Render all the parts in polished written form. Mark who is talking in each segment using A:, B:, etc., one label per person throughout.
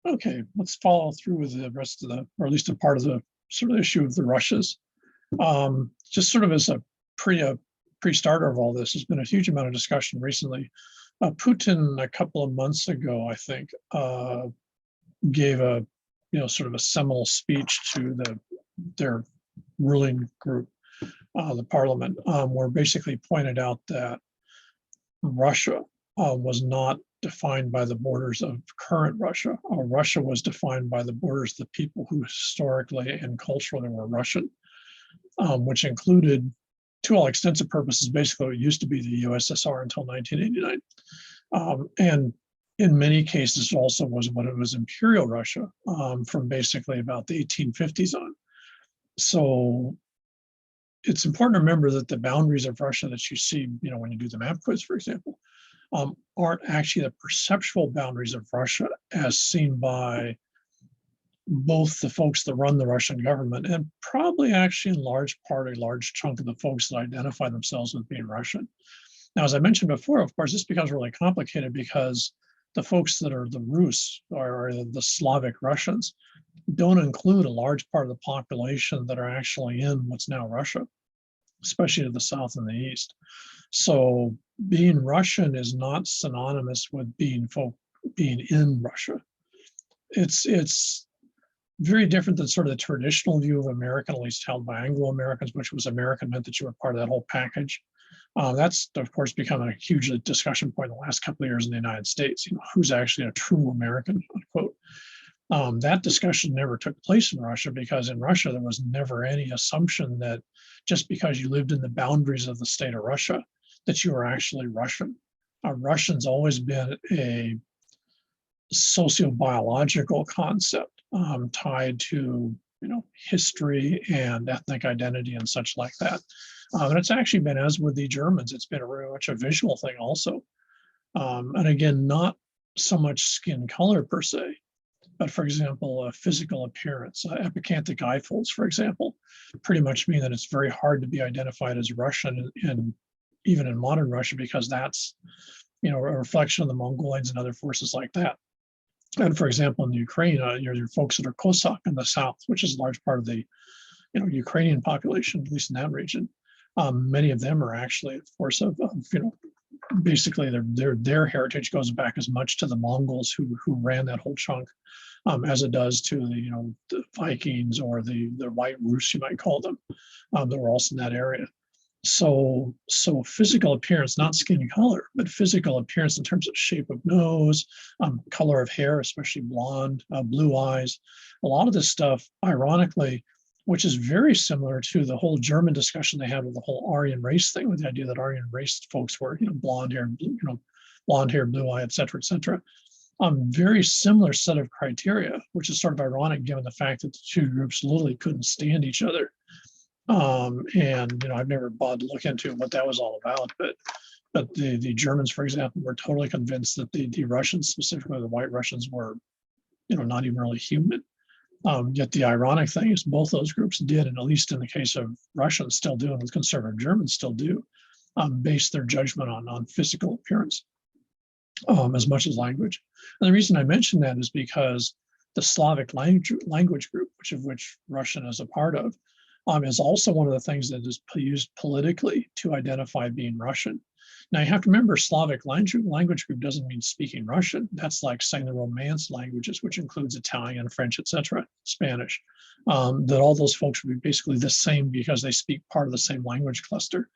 A: Okay, let's follow through with the rest of the, or at least a part of the sort of issue of the Russias. Just sort of as a pre-starter of all this, there's been a huge amount of discussion recently. Putin, a couple of months ago, I think, gave a sort of a seminal speech to their ruling group, the parliament, where basically pointed out that Russia was not defined by the borders of current Russia. Russia was defined by the borders of the people who historically and culturally were Russian, which included, to all extensive purposes, basically what used to be the USSR until 1989. And in many cases also was what it was Imperial Russia from basically about the 1850s on. So it's important to remember that the boundaries of Russia that you see, when you do the map quiz, for example, aren't actually the perceptual boundaries of Russia as seen by both the folks that run the Russian government and probably actually in large part a large chunk of the folks that identify themselves with being Russian. Now, as I mentioned before, of course, this becomes really complicated because the folks that are the Rus or the Slavic Russians don't include a large part of the population that are actually in what's now Russia, especially to the south and the east. So being Russian is not synonymous with being in Russia. It's very different than sort of the traditional view of American, at least held by Anglo-Americans, which was American meant that you were part of that whole package. That's, of course, become a huge discussion point in the last couple of years in the United States. Who's actually a true American, unquote. That discussion never took place in Russia because in Russia, there was never any assumption that just because you lived in the boundaries of the state of Russia, that you were actually Russian. Russian's always been a sociobiological concept tied to history and ethnic identity and such like that. And it's actually been, as with the Germans, it's been very much a visual thing also. And again, not so much skin color per se, but for example, physical appearance. Epicanthic eye folds, for example, pretty much mean that it's very hard to be identified as Russian even in modern Russia, because that's a reflection of the Mongolians and other forces like that. And for example, in the Ukraine, your folks that are Cossack in the south, which is a large part of the Ukrainian population, at least in that region. Many of them are actually, of course, basically their heritage goes back as much to the Mongols who ran that whole chunk as it does to the Vikings or the White Rus, you might call them, that were also in that area. So physical appearance, not skin color, but physical appearance in terms of shape of nose, color of hair, especially blonde, blue eyes, a lot of this stuff, ironically, which is very similar to the whole German discussion they had with the whole Aryan race thing, with the idea that Aryan race folks were, blonde hair, blue eye, et cetera, et cetera. Very similar set of criteria, which is sort of ironic given the fact that the two groups literally couldn't stand each other. And I've never bothered to look into what that was all about, but the Germans, for example, were totally convinced that the Russians, specifically the White Russians, were not even really human. Yet the ironic thing is both those groups did, and at least in the case of Russians still do, and the conservative Germans still do, base their judgment on physical appearance as much as language. And the reason I mention that is because the Slavic language group, which Russian is a part of, is also one of the things that is used politically to identify being Russian. Now, you have to remember, Slavic language group doesn't mean speaking Russian. That's like saying the Romance languages, which includes Italian, French, etc., Spanish, that all those folks would be basically the same because they speak part of the same language cluster.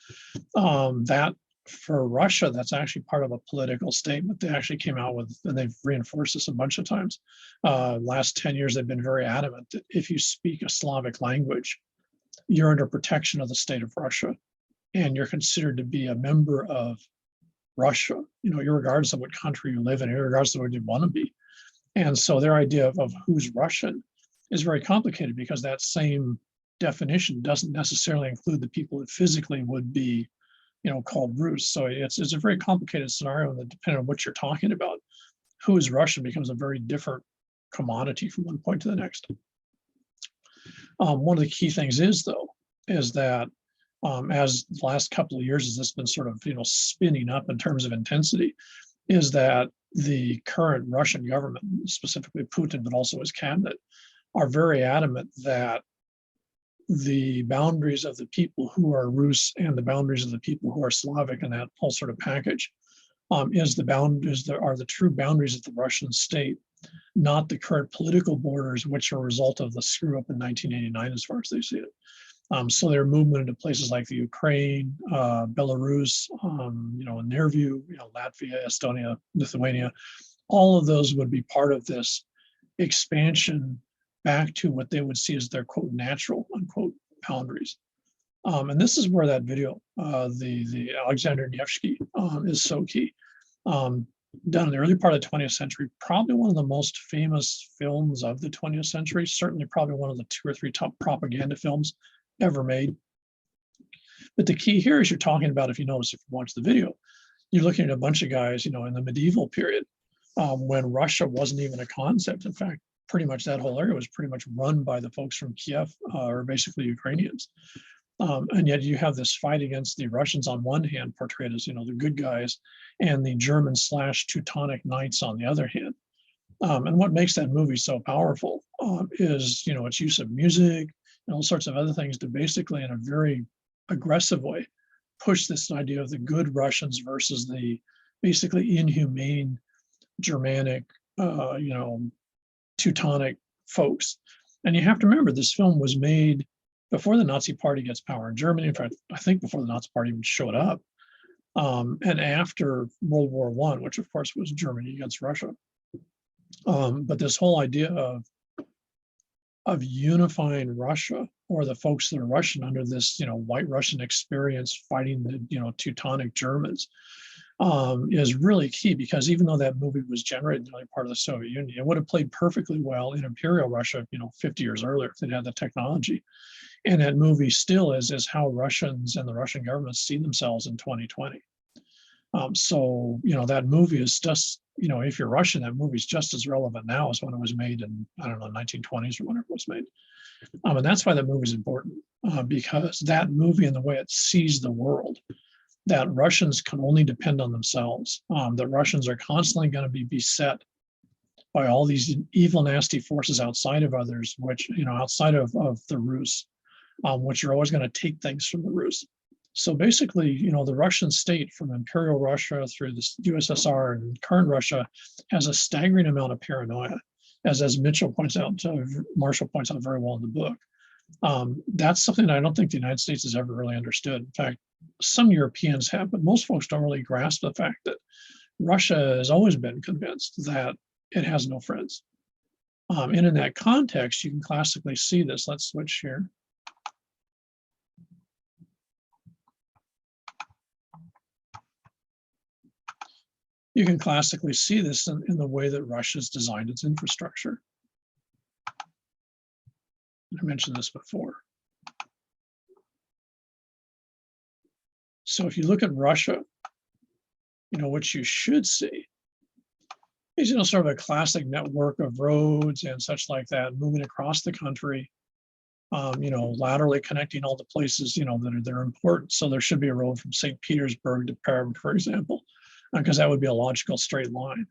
A: That, for Russia, that's actually part of a political statement they actually came out with, and they've reinforced this a bunch of times. Last 10 years, they've been very adamant that if you speak a Slavic language, you're under protection of the state of Russia, and you're considered to be a member of Russia, regardless of what country you live in, regardless of what you want to be. And so their idea of who's Russian is very complicated because that same definition doesn't necessarily include the people that physically would be, called Rus. So it's a very complicated scenario that, depending on what you're talking about, who is Russian becomes a very different commodity from one point to the next. One of the key things is that as the last couple of years, as this been sort of spinning up in terms of intensity, is that the current Russian government, specifically Putin, but also his cabinet, are very adamant that the boundaries of the people who are Rus and the boundaries of the people who are Slavic and that whole sort of package are the true boundaries of the Russian state, not the current political borders, which are a result of the screw up in 1989, as far as they see it. So their movement into places like the Ukraine, Belarus, in their view, Latvia, Estonia, Lithuania, all of those would be part of this expansion back to what they would see as their quote natural unquote boundaries. And this is where that video, the Alexander Nevsky, is so key. Done in the early part of the 20th century, probably one of the most famous films of the 20th century, certainly probably one of the 2 or 3 top propaganda films ever made. But the key here is you're talking about, if you notice, if you watch the video, you're looking at a bunch of guys, in the medieval period, when Russia wasn't even a concept. In fact, pretty much that whole area was pretty much run by the folks from Kiev, or basically Ukrainians. And yet you have this fight against the Russians on one hand, portrayed as, the good guys, and the German/Teutonic Knights on the other hand. And what makes that movie so powerful is, its use of music and all sorts of other things to basically, in a very aggressive way, push this idea of the good Russians versus the basically inhumane Germanic, Teutonic folks. And you have to remember, this film was made before the Nazi Party gets power in Germany. In fact, I think before the Nazi Party even showed up, and after World War I, which of course was Germany against Russia. But this whole idea of unifying Russia, or the folks that are Russian, under this, white Russian experience fighting the, Teutonic Germans, is really key, because even though that movie was generated in the early part of the Soviet Union, it would have played perfectly well in Imperial Russia, 50 years earlier if they'd had the technology. And that movie still is how Russians and the Russian government see themselves in 2020. So, that movie is just, if you're Russian, that movie is just as relevant now as when it was made in, I don't know, 1920s or whenever it was made. And that's why that movie is important, because that movie and the way it sees the world, that Russians can only depend on themselves, that Russians are constantly going to be beset by all these evil, nasty forces outside of others, which, outside of the Rus, which are always going to take things from the Rus. So basically, the Russian state, from Imperial Russia through the USSR and current Russia, has a staggering amount of paranoia, as Marshall points out very well in the book. That's something that I don't think the United States has ever really understood. In fact, some Europeans have, but most folks don't really grasp the fact that Russia has always been convinced that it has no friends. And in that context, you can classically see this. Let's switch here. You can classically see this in the way that Russia's designed its infrastructure. I mentioned this before. So if you look at Russia, what you should see is, sort of a classic network of roads and such like that moving across the country, laterally connecting all the places, that are important. So there should be a road from St. Petersburg to Perm, for example, because that would be a logical straight line.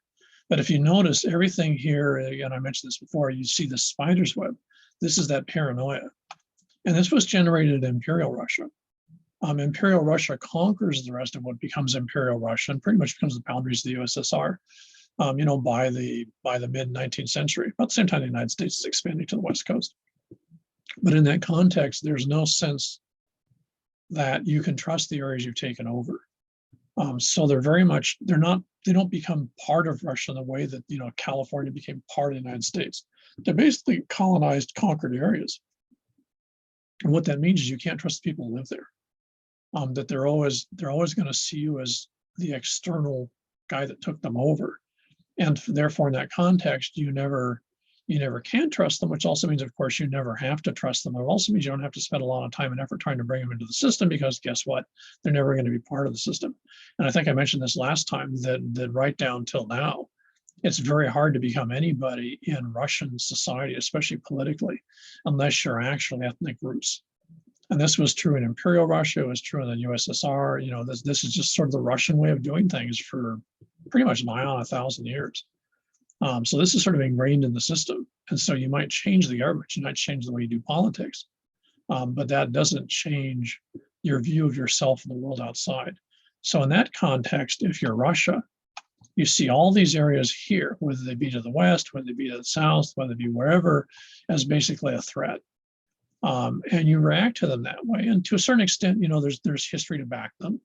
A: But if you notice everything here, and I mentioned this before, you see the spider's web. This is that paranoia. And this was generated in Imperial Russia. Imperial Russia conquers the rest of what becomes Imperial Russia and pretty much becomes the boundaries of the USSR, by the mid-19th century, about the same time the United States is expanding to the West Coast. But in that context, there's no sense that you can trust the areas you've taken over. So they're very much, they don't become part of Russia in the way that, California became part of the United States. They're basically colonized, conquered areas. And what that means is you can't trust the people who live there. That they're always going to see you as the external guy that took them over. And therefore, in that context, you never can trust them, which also means, of course, you never have to trust them. It also means you don't have to spend a lot of time and effort trying to bring them into the system, because guess what? They're never going to be part of the system. And I think I mentioned this last time, that right down till now, it's very hard to become anybody in Russian society, especially politically, unless you're actually ethnic Rus. And this was true in Imperial Russia, it was true in the USSR. This is just sort of the Russian way of doing things for pretty much nigh on 1,000 years. So this is sort of ingrained in the system. And so you might change the government, you might change the way you do politics, but that doesn't change your view of yourself and the world outside. So in that context, if you're Russia, you see all these areas here, whether they be to the west, whether they be to the south, whether they be wherever, as basically a threat. And you react to them that way. And to a certain extent, there's history to back them.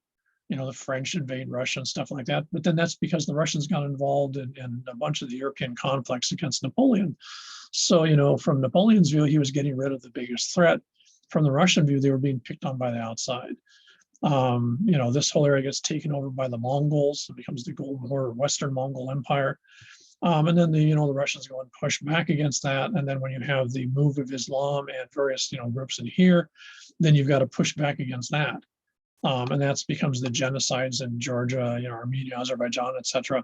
A: The French invade Russia and stuff like that. But then that's because the Russians got involved in a bunch of the European conflicts against Napoleon. So, from Napoleon's view, he was getting rid of the biggest threat. From the Russian view, they were being picked on by the outside. This whole area gets taken over by the Mongols. It becomes the Golden Horde or Western Mongol Empire. And then the Russians go and push back against that. And then when you have the move of Islam and various, groups in here, then you've got to push back against that. And that becomes the genocides in Georgia, Armenia, Azerbaijan, etc.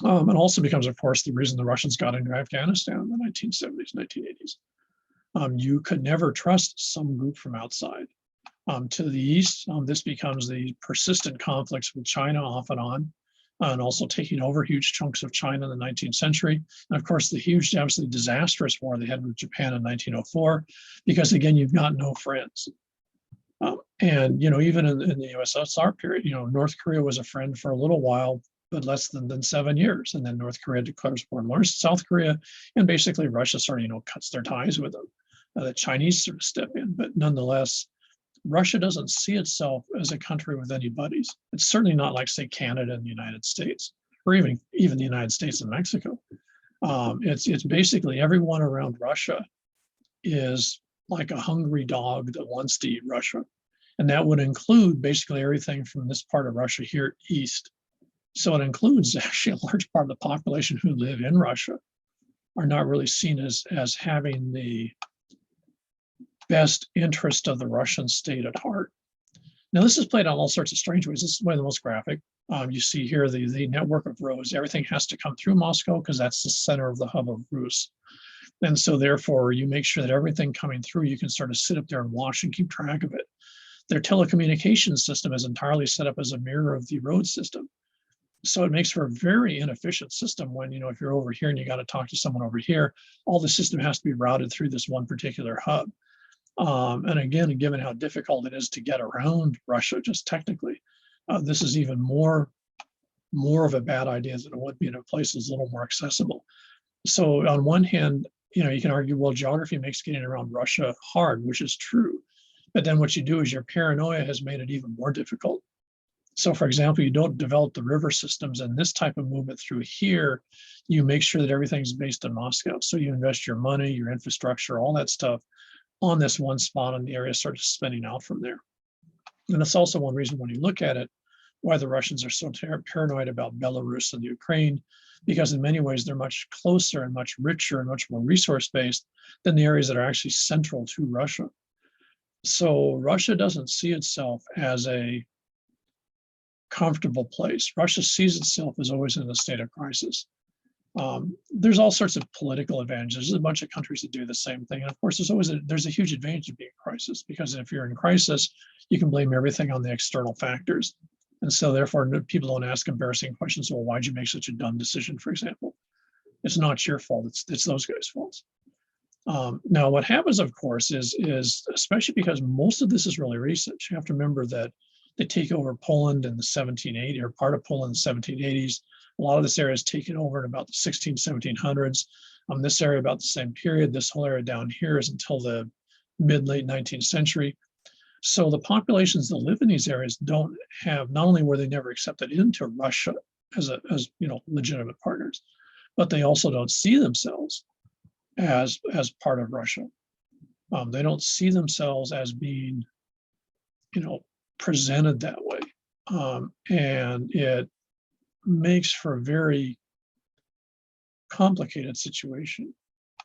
A: And also becomes, of course, the reason the Russians got into Afghanistan in the 1970s, 1980s. You could never trust some group from outside. To the east, this becomes the persistent conflicts with China off and on, and also taking over huge chunks of China in the 19th century. And of course, the huge, absolutely disastrous war they had with Japan in 1904, because again, you've got no friends. And even in the USSR period, North Korea was a friend for a little while, but less than 7 years. And then North Korea declares war on South Korea, and basically Russia sort of, cuts their ties with them. The Chinese sort of step in, but nonetheless, Russia doesn't see itself as a country with any buddies. It's certainly not like, say, Canada and the United States, or even the United States and Mexico. It's basically everyone around Russia is like a hungry dog that wants to eat Russia. And that would include basically everything from this part of Russia here east. So it includes actually a large part of the population who live in Russia are not really seen as having the best interest of the Russian state at heart. Now, this is played out all sorts of strange ways. This is one of the most graphic. You see here the network of roads. Everything has to come through Moscow because that's the center of the hub of Rus. And so therefore, you make sure that everything coming through, you can sort of sit up there and watch and keep track of it. Their telecommunications system is entirely set up as a mirror of the road system. So it makes for a very inefficient system when, if you're over here and you got to talk to someone over here, all the system has to be routed through this one particular hub. And again, given how difficult it is to get around Russia, just technically, this is even more of a bad idea than it would be in a place that's a little more accessible. So on one hand, you can argue, well, geography makes getting around Russia hard, which is true. But then what you do is your paranoia has made it even more difficult. So for example, you don't develop the river systems and this type of movement through here. You make sure that everything's based in Moscow. So you invest your money, your infrastructure, all that stuff on this one spot, and the area starts spinning out from there. And that's also one reason when you look at it, why the Russians are so paranoid about Belarus and Ukraine, because in many ways they're much closer and much richer and much more resource-based than the areas that are actually central to Russia. So Russia doesn't see itself as a comfortable place. Russia sees itself as always in a state of crisis. There's all sorts of political advantages. There's a bunch of countries that do the same thing. And of course, there's a huge advantage of being in crisis, because if you're in crisis, you can blame everything on the external factors. And so therefore, people don't ask embarrassing questions. Well, why'd you make such a dumb decision, for example? It's not your fault. It's those guys' faults. Now, what happens, of course, is especially because most of this is really recent. You have to remember that they take over Poland in the 1780s, or part of Poland in the 1780s. A lot of this area is taken over in about the 1700s. This area about the same period. This whole area down here is until the mid-late 19th century. So the populations that live in these areas don't have, not only were they never accepted into Russia as legitimate partners, but they also don't see themselves as part of Russia. They don't see themselves as being, presented that way. And it makes for a very complicated situation.